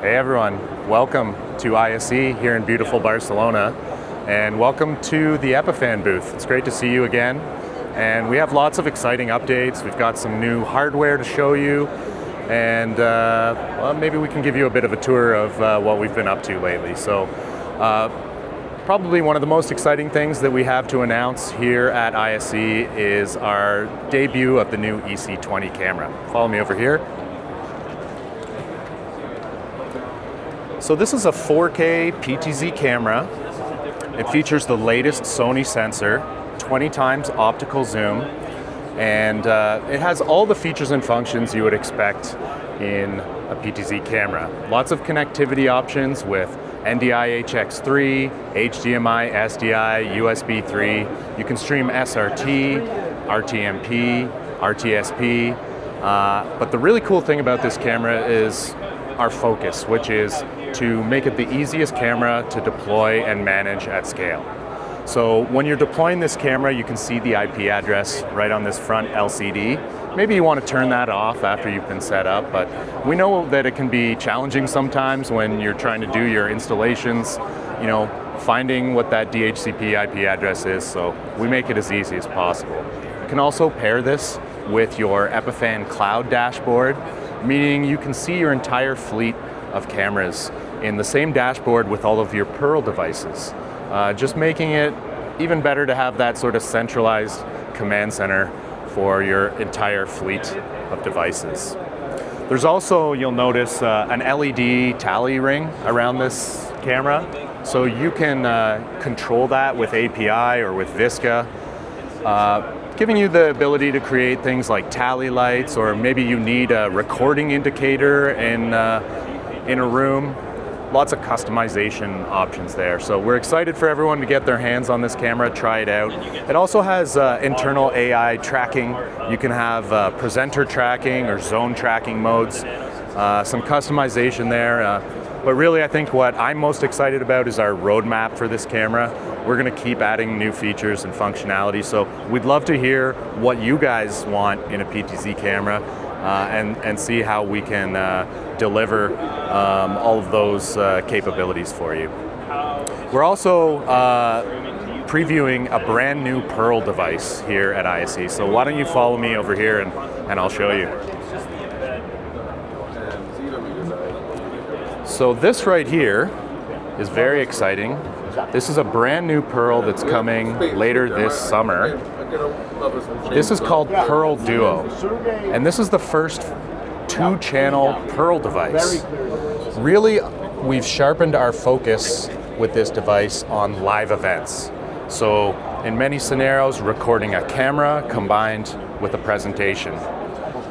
Hey everyone, welcome to ISE here in beautiful Barcelona, and welcome to the Epiphan booth. It's great to see you again, and we have lots of exciting updates. We've got some new hardware to show you, and well, maybe we can give you a bit of a tour of what we've been up to lately. So probably one of the most exciting things that we have to announce here at ISE is our debut of the new EC20 camera. Follow me over here. So this is a 4K PTZ camera. It features the latest Sony sensor, 20 times optical zoom, and it has all the features and functions you would expect in a PTZ camera. Lots of connectivity options with NDI HX3, HDMI, SDI, USB 3. You can stream SRT, RTMP, RTSP, but the really cool thing about this camera is our focus, which is to make it the easiest camera to deploy and manage at scale. So when you're deploying this camera, you can see the IP address right on this front LCD. Maybe you want to turn that off after you've been set up, but we know that it can be challenging sometimes when you're trying to do your installations, finding what that DHCP IP address is, so we make it as easy as possible. You can also pair this with your Epiphan cloud dashboard, meaning you can see your entire fleet of cameras in the same dashboard with all of your Pearl devices, just making it even better to have that sort of centralized command center for your entire fleet of devices. There's also, you'll notice, an LED tally ring around this camera, so you can control that with API or with VISCA, giving you the ability to create things like tally lights, or maybe you need a recording indicator in a room. Lots of customization options there. So we're excited for everyone to get their hands on this camera, try it out. It also has internal AI tracking. You can have presenter tracking or zone tracking modes, some customization there. But really, I think what I'm most excited about is our roadmap for this camera. We're going to keep adding new features and functionality. So we'd love to hear what you guys want in a PTZ camera, and see how we can deliver all of those capabilities for you. We're also previewing a brand new Pearl device here at ISE. So why don't you follow me over here and I'll show you. So this right here is very exciting. This is a brand new Pearl that's coming later this summer. This is called Pearl Duo, and this is the first 2-channel Pearl device. Really, we've sharpened our focus with this device on live events. So in many scenarios, recording a camera combined with a presentation.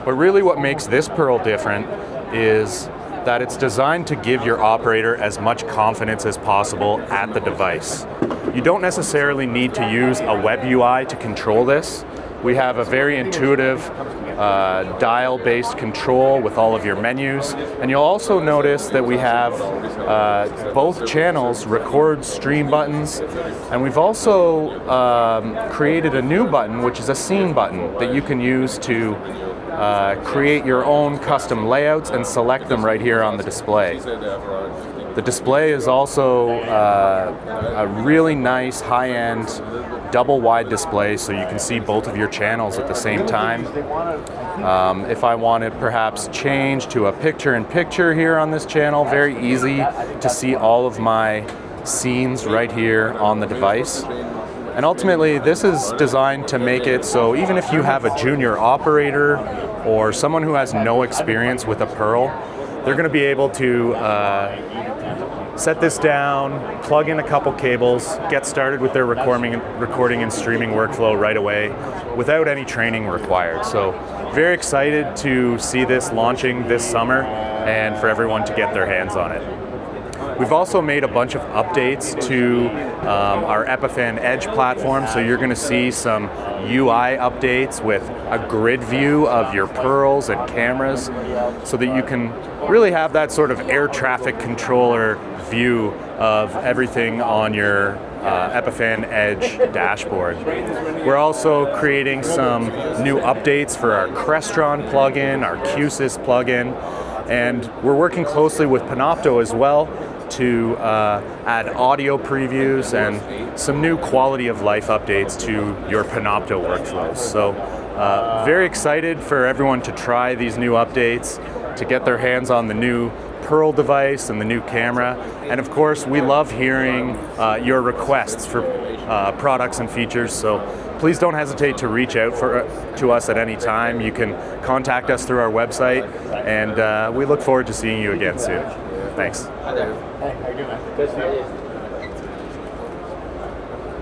But really what makes this Pearl different is that it's designed to give your operator as much confidence as possible at the device. You don't necessarily need to use a web UI to control this. We have a very intuitive dial-based control with all of your menus, and you'll also notice that we have both channels record stream buttons, and we've also created a new button, which is a scene button that you can use to create your own custom layouts and select them right here on the display. The display is also a really nice high-end double wide display, so you can see both of your channels at the same time. If I wanted perhaps change to a picture-in-picture here on this channel, very easy to see all of my scenes right here on the device. And ultimately, this is designed to make it so even if you have a junior operator or someone who has no experience with a Pearl, they're going to be able to set this down, plug in a couple cables, get started with their recording and streaming workflow right away without any training required. So very excited to see this launching this summer and for everyone to get their hands on it. We've also made a bunch of updates to our Epiphan Edge platform, so you're going to see some UI updates with a grid view of your Pearls and cameras so that you can really have that sort of air traffic controller view of everything on your Epiphan Edge dashboard. We're also creating some new updates for our Crestron plugin, our Q-SYS plugin, And we're working closely with Panopto as well to add audio previews and some new quality of life updates to your Panopto workflows. So very excited for everyone to try these new updates, to get their hands on the new Pearl device and the new camera. And of course, we love hearing your requests for products and features. So please don't hesitate to reach out to us at any time. You can contact us through our website, and we look forward to seeing you again soon. Thanks. Hi there. Hey, how you doing, man? Good to see you.